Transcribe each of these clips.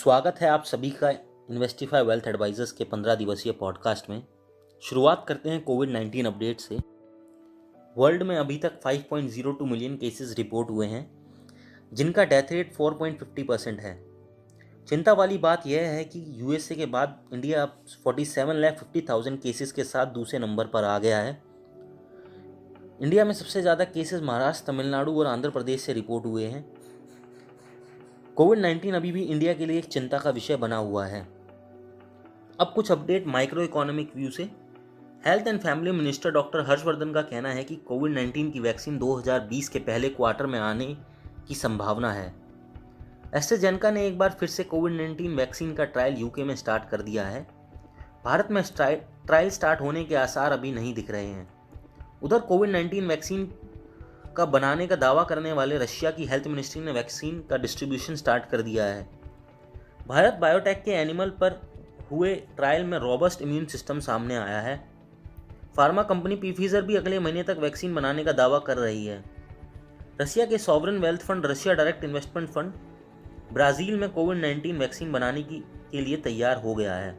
स्वागत है आप सभी का इन्वेस्टिफाई वेल्थ एडवाइजर्स के 15 दिवसीय पॉडकास्ट में। शुरुआत करते हैं कोविड-19 अपडेट से। वर्ल्ड में अभी तक 5.02 मिलियन केसेस रिपोर्ट हुए हैं, जिनका डेथ रेट 4.50% है। चिंता वाली बात यह है कि यूएसए के बाद इंडिया अब 47,50,000 केसेस के साथ दूसरे नंबर पर आ गया है। इंडिया में सबसे ज़्यादा केसेस महाराष्ट्र, तमिलनाडु और आंध्र प्रदेश से रिपोर्ट हुए हैं। कोविड-19 अभी भी इंडिया के लिए एक चिंता का विषय बना हुआ है। अब कुछ अपडेट माइक्रो इकोनॉमिक व्यू से। Health and family minister doctor Harshvardhan का कहना है कि कोविड-19 की वैक्सीन 2020 के पहले क्वार्टर में आने की संभावना है। एस्ट्राजेनेका ने एक बार फिर से कोविड-19 वैक्सीन का ट्रायल यूके में स्टार्ट कर दिया है। भारत में ट्रायल स्टार्ट होने के आसार अभी नहीं दिख रहे हैं। उधर कोविड-19 वैक्सीन का बनाने का दावा करने वाले रशिया की हेल्थ मिनिस्ट्री ने वैक्सीन का डिस्ट्रीब्यूशन स्टार्ट कर दिया है। भारत बायोटेक के एनिमल पर हुए ट्रायल में रॉबस्ट इम्यून सिस्टम सामने आया है। फार्मा कंपनी पफिजर भी अगले महीने तक वैक्सीन बनाने का दावा कर रही है। रशिया के sovereign wealth fund Russia direct investment fund Brazil में कोविड-19 वैक्सीन बनाने के लिए तैयार हो गया है।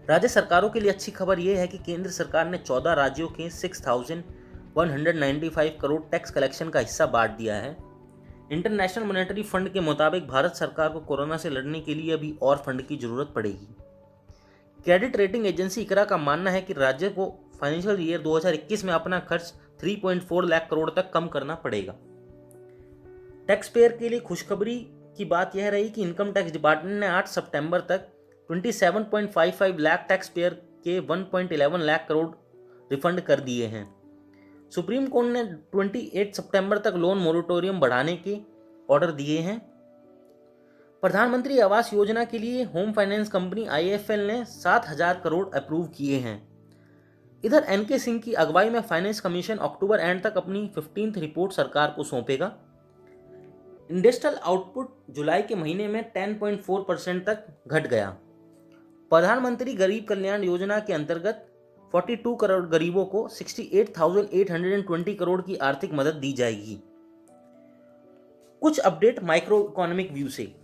राज्य सरकारों के लिए अच्छी खबर यह है कि केंद्र सरकार ने 14 राज्यों के 6,195 करोड़ टैक्स कलेक्शन का हिस्सा बांट दिया है। इंटरनेशनल मॉनेटरी फंड के मुताबिक भारत सरकार को कोरोना से लड़ने के लिए अभी और फंड की जरूरत पड़ेगी। क्रेडिट रेटिंग एजेंसी इकरा का मानना है कि राज्य को फाइनेंशियल ईयर 2021 में अपना खर्च 3.4 लाख करोड़ तक कम करना पड़ेगा। टैक्स पेयर के लिए खुशखबरी की बात यह रही कि इनकम टैक्स डिपार्टमेंट ने 8 सितंबर तक 27.55 लाख टैक्स पेयर के 1.11 लाख करोड़ रिफंड कर दिए हैं। सुप्रीम कोर्ट ने 28 सितंबर तक लोन मोरेटोरियम बढ़ाने के ऑर्डर दिए हैं। प्रधानमंत्री आवास योजना के लिए होम फाइनेंस कंपनी आईएफएल ने 7,000 करोड़ अप्रूव किए हैं। इधर एनके सिंह की अगुवाई में फाइनेंस कमीशन अक्टूबर एंड तक अपनी 15th रिपोर्ट सरकार को सौंपेगा। इंडस्ट्रियल आउटपुट जुलाई के महीने में 10.4% तक घट गया। प्रधानमंत्री गरीब कल्याण योजना के अंतर्गत 42 करोड़ गरीबों को 68,820 करोड़ की आर्थिक मदद दी जाएगी। कुछ अपडेट माइक्रो इकोनॉमिक व्यू से।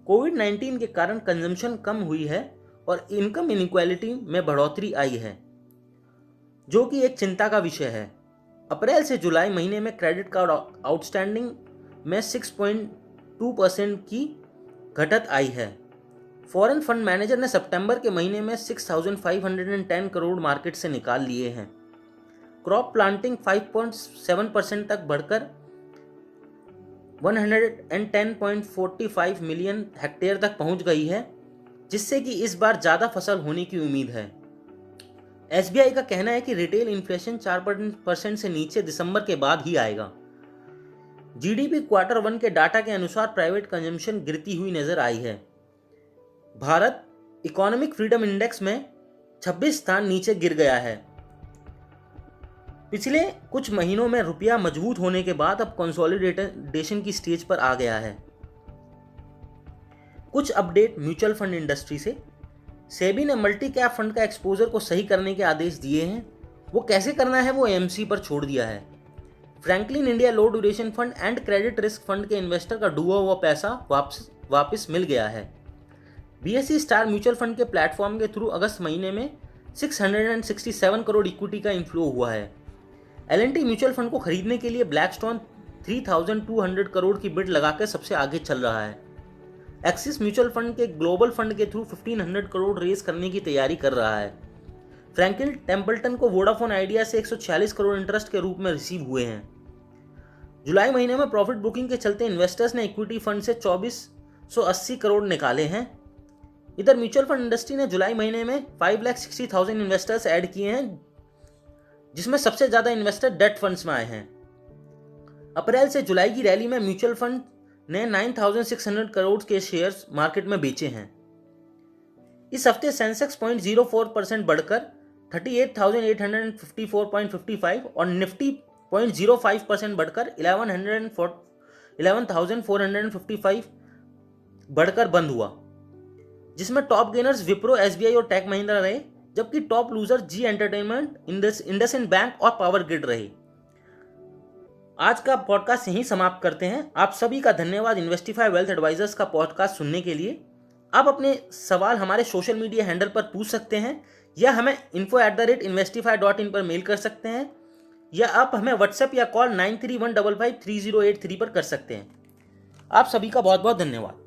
कोविड-19 के कारण कंजम्पशन कम हुई है और इनकम इनइक्वालिटी में बढ़ोतरी आई है, जो कि एक चिंता का विषय है। अप्रैल से जुलाई महीने में क्रेडिट कार्ड आउटस्टैंडिंग में 6.2% की घटत आई है। फॉरेन फंड मैनेजर ने सितंबर के महीने में 6,510 करोड़ मार्केट से निकाल लिए हैं। क्रॉप प्लांटिंग 5.7% तक बढ़कर 110.45 मिलियन हेक्टेयर तक पहुंच गई है, जिससे कि इस बार ज़्यादा फसल होने की उम्मीद है। एसबीआई का कहना है कि रिटेल इन्फ्लेशन 4% से नीचे दिसंबर के बाद ही आएगा। जीडीपी क्वार्टर 1 के डाटा के अनुसार प्राइवेट कंजम्पशन गिरती हुई नजर आई है। भारत इकोनॉमिक फ्रीडम इंडेक्स में 26 स्थान नीचे गिर गया है। पिछले कुछ महीनों में रुपया मजबूत होने के बाद अब कंसोलिडेशन की स्टेज पर आ गया है। कुछ अपडेट म्यूचुअल फंड इंडस्ट्री से। सेबी ने मल्टी कैप फंड का एक्सपोजर को सही करने के आदेश दिए हैं। वो कैसे करना है वो एएमसी पर छोड़ दिया है। Franklin India low duration fund and credit risk fund के इन्वेस्टर का डूबा हुआ पैसा वापस मिल गया है। बीएसई स्टार म्यूचुअल फंड के प्लेटफॉर्म के थ्रू अगस्त महीने में 667 करोड़ इक्विटी का इन्फ्लो हुआ है। एलएनटी म्यूचुअल फंड को खरीदने के लिए ब्लैकस्टोन 3,200 करोड़ की बिड लगाकर सबसे आगे चल रहा है। एक्सिस म्यूचुअल फंड के ग्लोबल फंड के थ्रू 1,500 करोड़ रेज करने की तैयारी कर रहा है। फ्रैंकलिन टेम्पल्टन को वोडाफोन आइडिया से 146 करोड़ इंटरेस्ट के रूप में रिसीव हुए हैं। जुलाई महीने में प्रॉफिट बुकिंग के चलते इन्वेस्टर्स ने इक्विटी फंड से 2,480 करोड़ निकाले हैं। इधर म्यूचुअल फंड इंडस्ट्री ने जुलाई महीने में 5,60,000 इन्वेस्टर्स ऐड किए हैं, जिसमें सबसे ज्यादा इन्वेस्टर डेट फंड्स में आए हैं। अप्रैल से जुलाई की रैली में म्यूचुअल फंड ने 9,600 करोड़ के शेयर्स मार्केट में बेचे हैं। इस हफ्ते सेंसेक्स 0.04% बढ़कर 38,854.55 और निफ्टी 0.05% बढ़कर 11,455 बढ़कर बंद हुआ, जिसमें टॉप गेनर्स विप्रो, एसबीआई और टेक महिंद्रा रहे, जबकि टॉप लूजर जी एंटरटेनमेंट, इंडसइंड बैंक और पावर ग्रिड रहे। आज का पॉडकास्ट यहीं समाप्त करते हैं। आप सभी का धन्यवाद इन्वेस्टिफाई वेल्थ एडवाइजर्स का पॉडकास्ट सुनने के लिए। आप अपने सवाल हमारे सोशल मीडिया हैंडल पर पूछ सकते हैं या हमें info@investify.in पर मेल कर सकते हैं या आप हमें व्हाट्सएप या कॉल 93155308 पर कर सकते हैं। आप सभी का बहुत बहुत धन्यवाद।